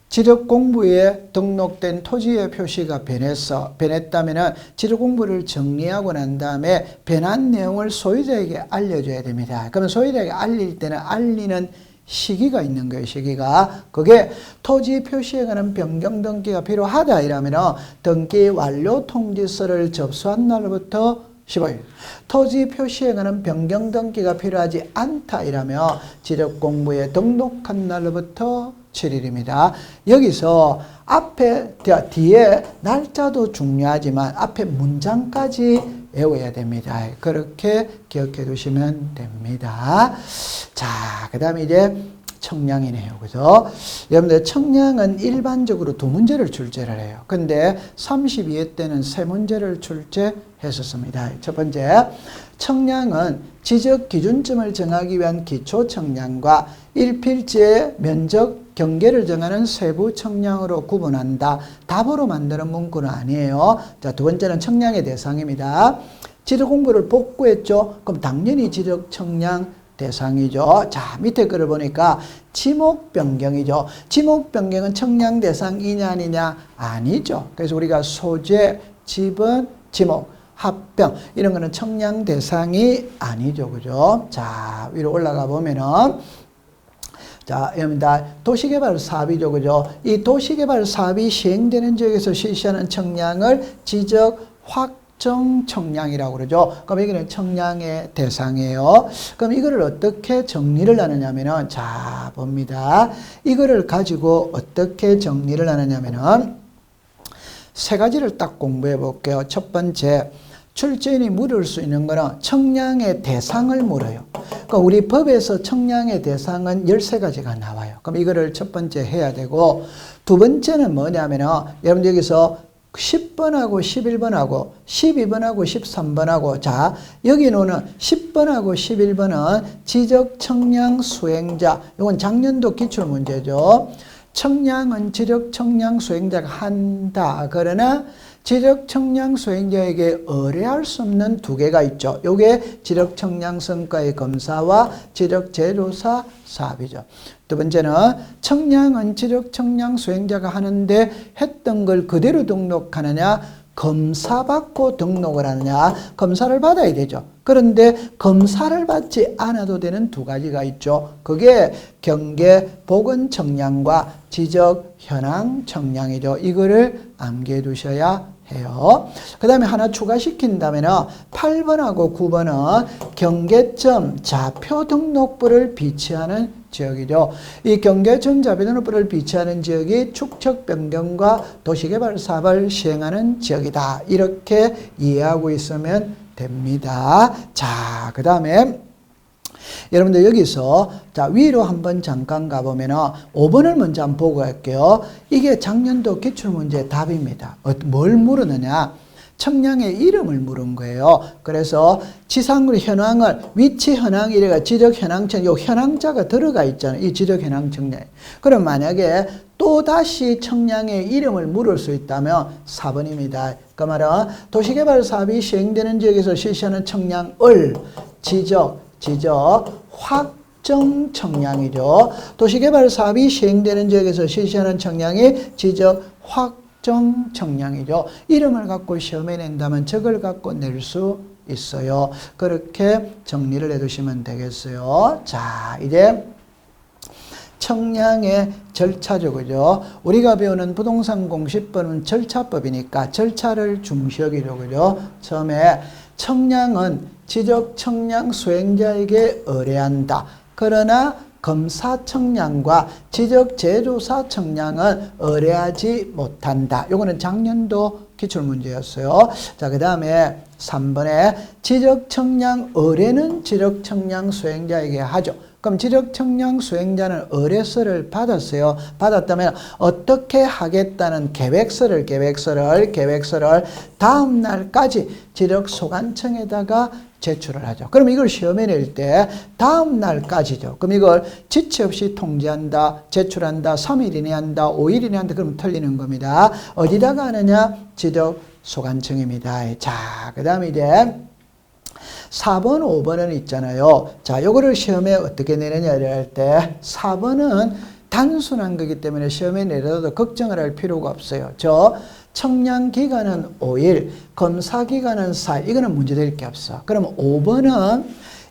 지적 공부에 등록된 토지의 표시가 변했다면 지적 공부를 정리하고 난 다음에 변한 내용을 소유자에게 알려줘야 됩니다. 그러면 소유자에게 알릴 때는 알리는 시기가 있는 거예요. 시기가. 그게 토지 표시에 관한 변경 등기가 필요하다 이러면 등기 완료 통지서를 접수한 날부터 15일. 토지 표시에 관한 변경 등기가 필요하지 않다 이라면 지적 공부에 등록한 날부터 7일입니다. 여기서 앞에, 뒤에 날짜도 중요하지만 앞에 문장까지 외워야 됩니다. 그렇게 기억해 두시면 됩니다. 자, 그 다음에 이제 청량이네요. 그죠? 여러분들 청량은 일반적으로 2문제를 출제를 해요. 근데 32회 때는 3문제를 출제했었습니다. 첫 번째, 청량은 지적 기준점을 정하기 위한 기초 청량과 일필지의 면적 경계를 정하는 세부 청량으로 구분한다. 답으로 만드는 문구는 아니에요. 자, 두 번째는 청량의 대상입니다. 지적 공부를 복구했죠. 그럼 당연히 지적 청량 대상이죠. 자, 밑에 글을 보니까 지목 변경이죠. 지목 변경은 청량 대상이냐 아니냐? 아니죠. 그래서 우리가 소재, 지번, 지목, 합병 이런 거는 청량 대상이 아니죠. 그죠? 자, 위로 올라가 보면은 자, 여러분들 도시개발 사업이죠. 그죠? 이 도시개발 사업이 시행되는 지역에서 실시하는 청량을 지적 확정 청량이라고 그러죠. 그럼 여기는 청량의 대상이에요. 그럼 이거를 어떻게 정리를 하느냐면은 자, 봅니다. 이거를 가지고 어떻게 정리를 하느냐면은 세 가지를 딱 공부해 볼게요. 첫 번째, 출제인이 물을 수 있는 거는 청량의 대상을 물어요. 그러니까 우리 법에서 청량의 대상은 13가지가 나와요. 그럼 이거를 첫 번째 해야 되고, 두 번째는 뭐냐면은 여러분 여기서 10번하고 11번하고 12번하고 13번하고 자, 여기 놓는 10번하고 11번은 지적 청량 수행자. 이건 작년도 기출문제죠. 청량은 지적 청량 수행자가 한다. 그러나 지적 청량 수행자에게 의뢰할 수 없는 2개가 있죠. 요게 지적 청량 성과의 검사와 지적 재조사 사업이죠. 두 번째는 청량은 지적 청량 수행자가 하는데 했던 걸 그대로 등록하느냐 검사받고 등록을 하느냐? 검사를 받아야 되죠. 그런데 검사를 받지 않아도 되는 두 가지가 있죠. 그게 경계보건청량과 지적현황청량이죠. 이거를 암기해 두셔야 해요. 그 다음에 하나 추가시킨다면 8번하고 9번은 경계점 좌표 등록부를 비치하는 지역이죠. 이 경계점 좌표 등록부를 비치하는 지역이 축척 변경과 도시개발 사업을 시행하는 지역이다. 이렇게 이해하고 있으면 됩니다. 자, 그 다음에 여러분들 여기서 자 위로 한번 잠깐 가보면은 5번을 먼저 한번 보고 갈게요. 이게 작년도 기출문제 답입니다. 뭘 물으느냐? 청량의 이름을 물은 거예요. 그래서 지상으로 현황을 위치 현황이래가 지적 현황청, 요 현황자가 들어가 있잖아요. 이 지적 현황 청량. 그럼 만약에 또 다시 청량의 이름을 물을 수 있다면 4번입니다. 그 말은 도시개발 사업이 시행되는 지역에서 실시하는 청량을 지적 확정 청량이죠. 도시개발 사업이 시행되는 지역에서 실시하는 청량이 지적 확정 청량이죠. 이름을 갖고 시험에 낸다면 저걸 갖고 낼 수 있어요. 그렇게 정리를 해두시면 되겠어요. 자, 이제 청량의 절차죠. 그죠? 우리가 배우는 부동산 공시법은 절차법이니까 절차를 중시하기로. 그죠? 처음에 청량은 지적 청량 수행자에게 의뢰한다. 그러나 검사 청량과 지적 제조사 청량은 의뢰하지 못한다. 요거는 작년도 기출문제였어요. 자, 그 다음에 3번에 지적 청량 의뢰는 지적 청량 수행자에게 하죠. 그럼 지적 청량 수행자는 의뢰서를 받았어요. 받았다면 어떻게 하겠다는 계획서를 다음 날까지 지적 소관청에다가 제출을 하죠. 그럼 이걸 시험에 낼 때 다음 날까지죠. 그럼 이걸 지체 없이 통지한다, 제출한다, 3일 이내 한다, 5일 이내 한다. 그럼 틀리는 겁니다. 어디다가 하느냐? 지적 소관청입니다. 자, 그 다음에 이제 4번, 5번은 있잖아요. 자, 요거를 시험에 어떻게 내느냐를 할 때 4번은 단순한 거기 때문에 시험에 내려도 걱정을 할 필요가 없어요. 청량 기간은 5일, 검사 기간은 4일. 이거는 문제될 게 없어. 그럼 5번은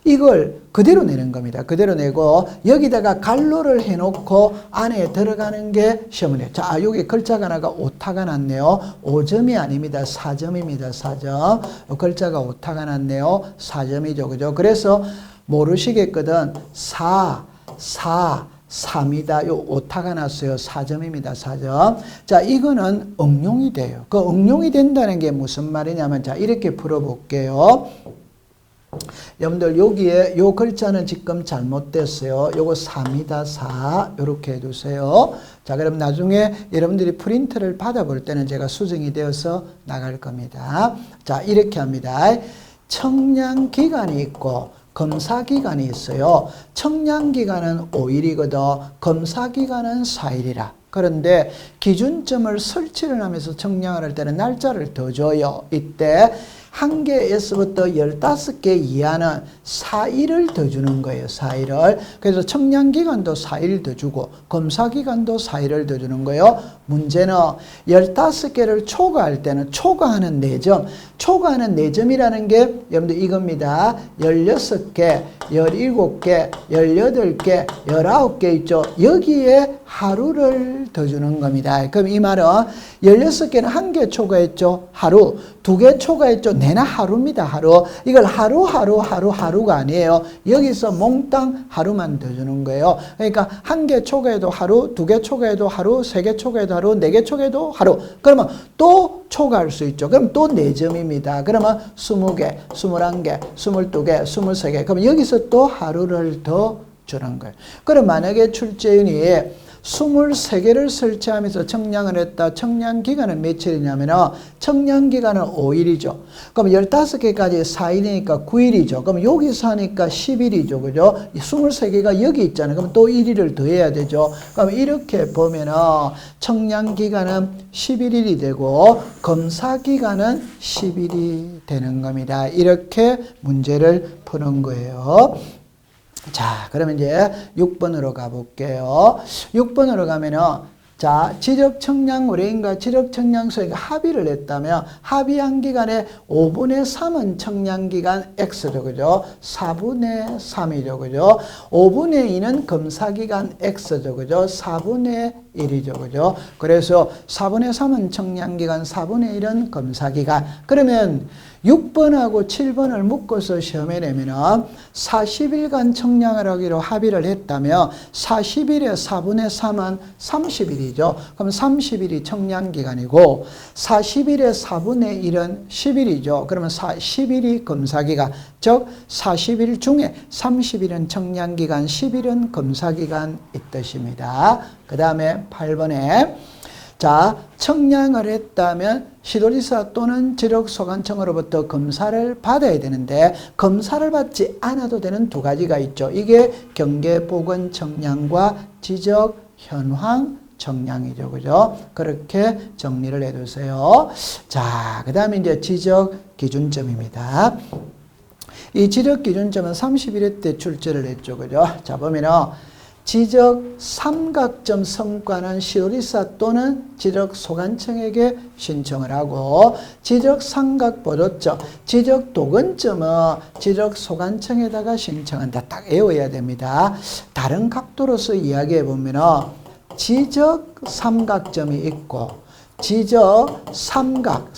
이걸 그대로 내는 겁니다. 그대로 내고 여기다가 갈로를 해놓고 안에 들어가는 게 시험을 해요. 자, 여기 글자가 하나가 오타가 났네요. 5점이 아닙니다. 4점입니다. 4점. 글자가 오타가 났네요. 4점이죠. 그죠? 그래서 모르시겠거든. 3이다. 요 오타가 났어요. 4점입니다. 4점. 자, 이거는 응용이 돼요. 그 응용이 된다는 게 무슨 말이냐면, 자, 이렇게 풀어볼게요. 여러분들 여기에 요 글자는 지금 잘못됐어요. 요거 4입니다. 4. 요렇게 해두세요. 자, 그럼 나중에 여러분들이 프린트를 받아볼 때는 제가 수정이 되어서 나갈 겁니다. 자, 이렇게 합니다. 청량 기간이 있고 검사 기간이 있어요. 청량 기간은 5일이거든. 검사 기간은 4일이라. 그런데 기준점을 설치를 하면서 청량을 할 때는 날짜를 더 줘요. 이때 1개에서부터 15개 이하는 4일을 더 주는 거예요. 4일을. 그래서 청량기간도 4일 더 주고 검사기간도 4일을 더 주는 거예요. 문제는 15개를 초과할 때는 초과하는 4점. 초과하는 4점이라는 게 여러분들 이겁니다. 16개, 17개, 18개, 19개 있죠. 여기에 하루를 더 주는 겁니다. 그럼 이 말은 16개는 1개 초과했죠. 하루. 2개 초과했죠. 내나 하루입니다. 하루. 이걸 하루가 아니에요. 여기서 몽땅 하루만 더 주는 거예요. 그러니까 1개 초과해도 하루, 2개 초과해도 하루, 3개 초과해도 하루, 4개 초과해도 하루. 그러면 또 초과할 수 있죠. 그럼 또 4점입니다. 그러면 20개, 21개, 22개, 23개. 그럼 여기서 또 하루를 더 주는 거예요. 그럼 만약에 출제인이 23개를 설치하면서 청량을 했다. 청량 기간은 며칠이냐면 청량 기간은 5일이죠. 그럼 15개까지 4일이니까 9일이죠. 그럼 여기서 하니까 10일이죠. 그죠? 23개가 여기 있잖아요. 그럼 또 1일을 더해야 되죠. 그럼 이렇게 보면은 청량 기간은 11일이 되고 검사 기간은 10일이 되는 겁니다. 이렇게 문제를 푸는 거예요. 자, 그러면 이제 6번으로 가볼게요. 6번으로 가면은, 자, 지적청량 의뢰인과 지적청량소가 합의를 했다면 합의한 기간에 5분의 3은 청량기간 X죠. 그죠? 4분의 3이죠. 그죠? 5분의 2는 검사기간 X죠. 그죠? 4분의 1이죠. 그죠? 그래서 4분의 3은 청량기간, 4분의 1은 검사기간. 그러면 6번하고 7번을 묶어서 시험에 내면은 40일간 청량을 하기로 합의를 했다면 40일에 4분의 3은 30일이죠. 그럼 30일이 청량기간이고 40일에 4분의 1은 10일이죠. 그러면 10일이 검사기간. 즉 40일 중에 30일은 청량기간, 10일은 검사기간 이 뜻입니다. 그 다음에 8번에 자, 청량을 했다면 시도지사 또는 지적소관청으로부터 검사를 받아야 되는데 검사를 받지 않아도 되는 두 가지가 있죠. 이게 경계보건청량과 지적현황청량이죠. 그죠? 그렇게 정리를 해두세요. 자, 그 다음에 이제 지적기준점입니다. 이 지적기준점은 31회 때 출제를 했죠. 그죠? 자, 보면은 지적 삼각점 성과는 시도지사 또는 지적소관청에게 신청을 하고 지적 삼각보조점, 지적 도근점은 지적소관청에다가 신청한다. 딱 외워야 됩니다. 다른 각도로서 이야기해 보면 지적 삼각점이 있고 지적 삼각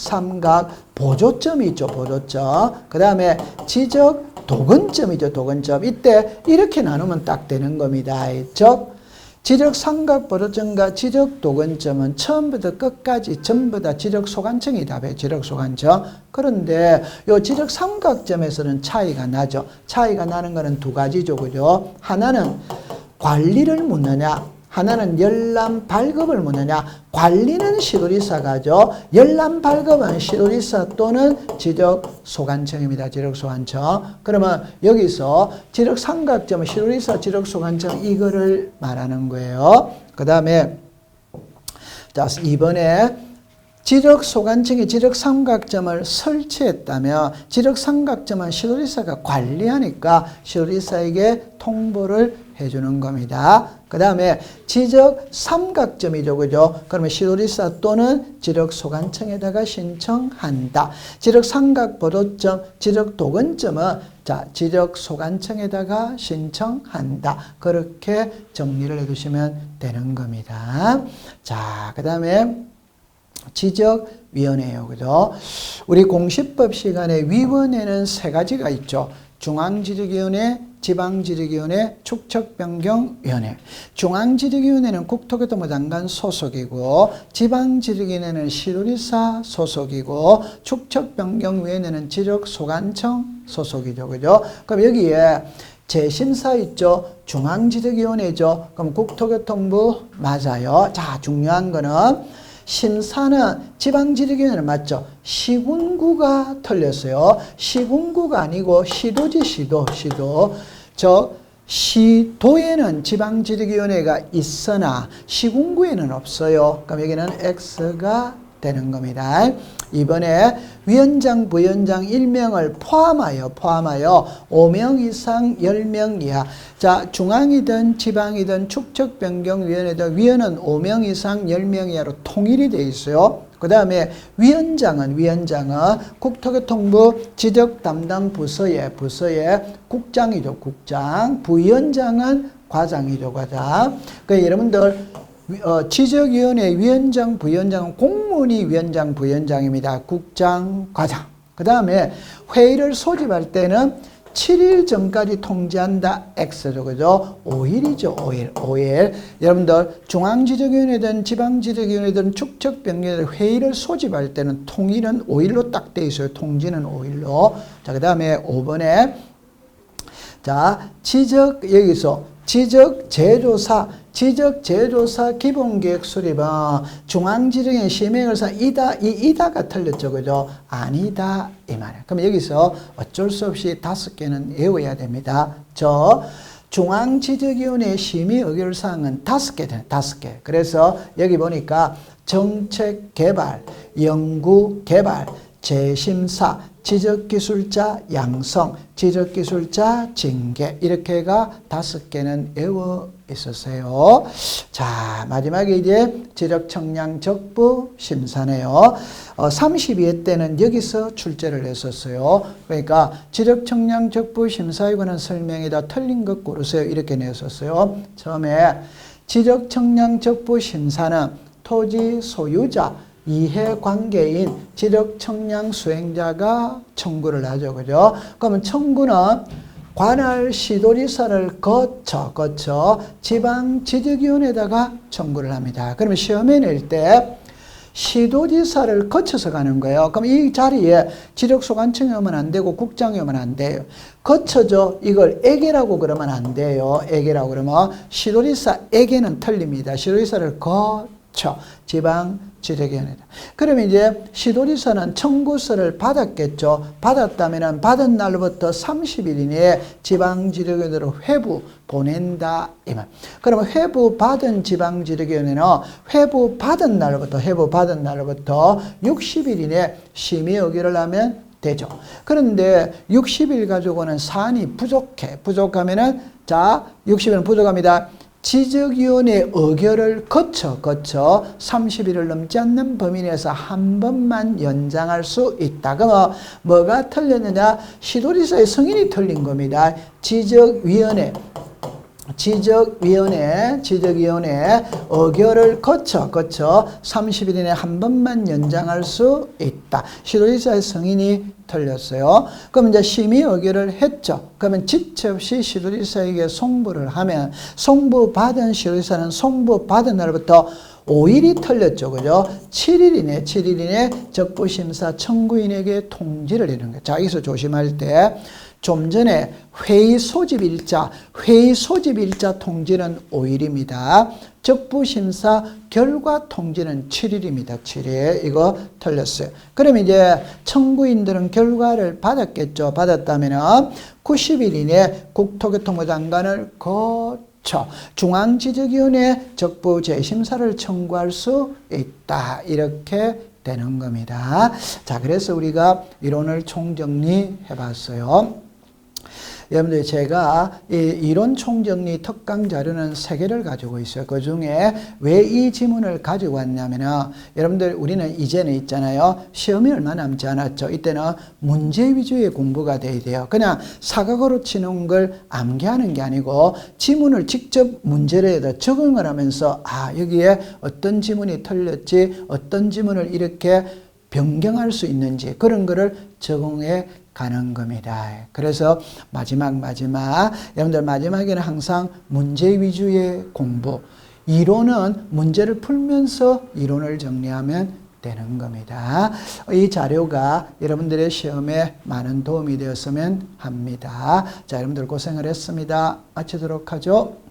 보조점이 있죠. 보조점. 그 다음에 지적 도근점이죠. 도근점. 이때 이렇게 나누면 딱 되는 겁니다. 즉 지적 삼각보조점과 지적 도근점은 처음부터 끝까지 전부 다 지적 소관청이 답이에요. 지적 소관청. 그런데 요 지적 삼각점에서는 차이가 나죠. 차이가 나는 거는 두 가지죠. 그죠? 하나는 관리를 묻느냐, 하나는 열람 발급을 묻느냐. 관리는 시도지사가죠. 열람 발급은 시도지사 또는 지적소관청입니다. 지적소관청. 그러면 여기서 지적삼각점은 시도지사, 지적소관청 이거를 말하는 거예요. 그 다음에 자, 이번에 지적소관청이 지적삼각점을 설치했다면 지적삼각점은 시도지사가 관리하니까 시도지사에게 통보를 해주는 겁니다. 그 다음에 지적삼각점이죠. 그죠? 그러면 시도지사 또는 지적소관청에다가 신청한다. 지적삼각보조점, 지적도근점은 자, 지적소관청에다가 신청한다. 그렇게 정리를 해두시면 되는 겁니다. 자, 그 다음에 지적위원회요. 그죠? 우리 공시법 시간에 위원회는 세 가지가 있죠. 중앙지적위원회, 지방지적위원회, 축척변경위원회. 중앙지적위원회는 국토교통부 장관 소속이고 지방지적위원회는 시도지사 소속이고 축척변경위원회는 지적소관청 소속이죠. 그죠? 그럼 여기에 재심사 있죠. 중앙지적위원회죠. 그럼 국토교통부 맞아요. 자, 중요한 거는 심사는 지방지적위원회는 맞죠. 시군구가 틀렸어요. 시군구가 아니고 시도지 시도. 시도에는 지방지적위원회가 있으나 시군구에는 없어요. 그럼 여기는 X가 되는 겁니다. 이번에 위원장, 부위원장 1명을 포함하여 5명 이상 10명 이하. 자, 중앙이든 지방이든 축척변경위원회든 위원은 5명 이상 10명 이하로 통일이 되어 있어요. 그 다음에 위원장은 국토교통부 지적 담당 부서의 국장이죠. 국장. 부위원장은 과장이죠. 과장. 그러니까 여러분들 지적위원회 위원장, 부위원장은 공무원이 위원장, 부위원장입니다. 국장, 과장. 그 다음에 회의를 소집할 때는 7일 전까지 통지한다. X죠. 그죠? 5일이죠. 5일. 여러분들 중앙지적위원회든 지방지적위원회든 축척변경위원회 회의를 소집할 때는 통일은 5일로 딱 돼 있어요. 통지는 5일로. 자, 그 다음에 5번에 자, 여기서 지적재조사 기본계획 수립은 중앙지적인 심의결사 이다가 틀렸죠. 그죠? 아니다. 이 말이에요. 그럼 여기서 어쩔 수 없이 5개는 외워야 됩니다. 중앙지적위원회 심의 의결사항은 5개 되네. 5개. 그래서 여기 보니까 정책 개발, 연구 개발, 재심사, 지적기술자 양성, 지적기술자 징계 이렇게가 5개는 외워 있었어요. 자, 마지막에 이제 지적청량적부 심사네요. 32회 때는 여기서 출제를 했었어요. 그러니까 지적청량적부 심사에 관한 설명이다. 틀린 것 고르세요. 이렇게 냈었어요. 처음에 지적청량적부 심사는 토지 소유자 이해관계인 지적청량 수행자가 청구를 하죠. 그죠? 그러면 청구는 관할 시도지사를 거쳐 지방지적위원회에다가 청구를 합니다. 그러면 시험에 낼 때 시도지사를 거쳐서 가는 거예요. 그럼 이 자리에 지적소관청이 오면 안 되고 국장이 오면 안 돼요. 거쳐져 이걸 애계라고 그러면 안 돼요. 애계라고 그러면 시도지사에게는 틀립니다. 시도지사를 거쳐 지방지적위원회다. 그러면 이제 시도지사는 청구서를 받았겠죠. 받았다면 받은 날부터 30일 이내에 지방지적위원회로 회부 보낸다. 이만. 그러면 회부 받은 지방지적위원회는 회부 받은 날부터 60일 이내에 심의 의결을 하면 되죠. 그런데 60일 가지고는 사안이 부족하면은 자 60일은 부족합니다. 지적위원회 의결을 거쳐 30일을 넘지 않는 범위 내에서 한 번만 연장할 수 있다. 그러면 뭐가 틀렸느냐? 시도지사의 승인이 틀린 겁니다. 지적위원회 의결을 거쳐 30일 이내에 한 번만 연장할 수 있다. 시도지사의 승인이 틀렸어요. 그럼 이제 심의 의결을 했죠. 그러면 지체 없이 시도지사에게 송부를 하면 송부받은 시도지사는 송부받은 날부터 5일이 틀렸죠. 그죠? 7일 이내 적부심사 청구인에게 통지를 해주는 거예요. 자, 여기서 조심할 때 좀 전에 회의 소집일자 통지는 5일입니다. 적부심사 결과 통지는 7일입니다. 7일. 이거 틀렸어요. 그럼 이제 청구인들은 결과를 받았겠죠. 받았다면 90일 이내 국토교통부 장관을 거쳐 중앙지적위원회 적부 재심사를 청구할 수 있다. 이렇게 되는 겁니다. 자, 그래서 우리가 이론을 총정리해 봤어요. 여러분들 제가 이 이론 총정리 특강 자료는 3개를 가지고 있어요. 그 중에 왜 이 지문을 가지고 왔냐면은 여러분들 우리는 이제는 있잖아요. 시험이 얼마 남지 않았죠. 이때는 문제 위주의 공부가 돼야 돼요. 그냥 사각으로 치는 걸 암기하는 게 아니고 지문을 직접 문제를 적응을 하면서 아 여기에 어떤 지문이 틀렸지 어떤 지문을 이렇게 변경할 수 있는지 그런 거를 적응해 가는 겁니다. 그래서 마지막 여러분들 마지막에는 항상 문제 위주의 공부 이론은 문제를 풀면서 이론을 정리하면 되는 겁니다. 이 자료가 여러분들의 시험에 많은 도움이 되었으면 합니다. 자, 여러분들 고생을 했습니다. 마치도록 하죠.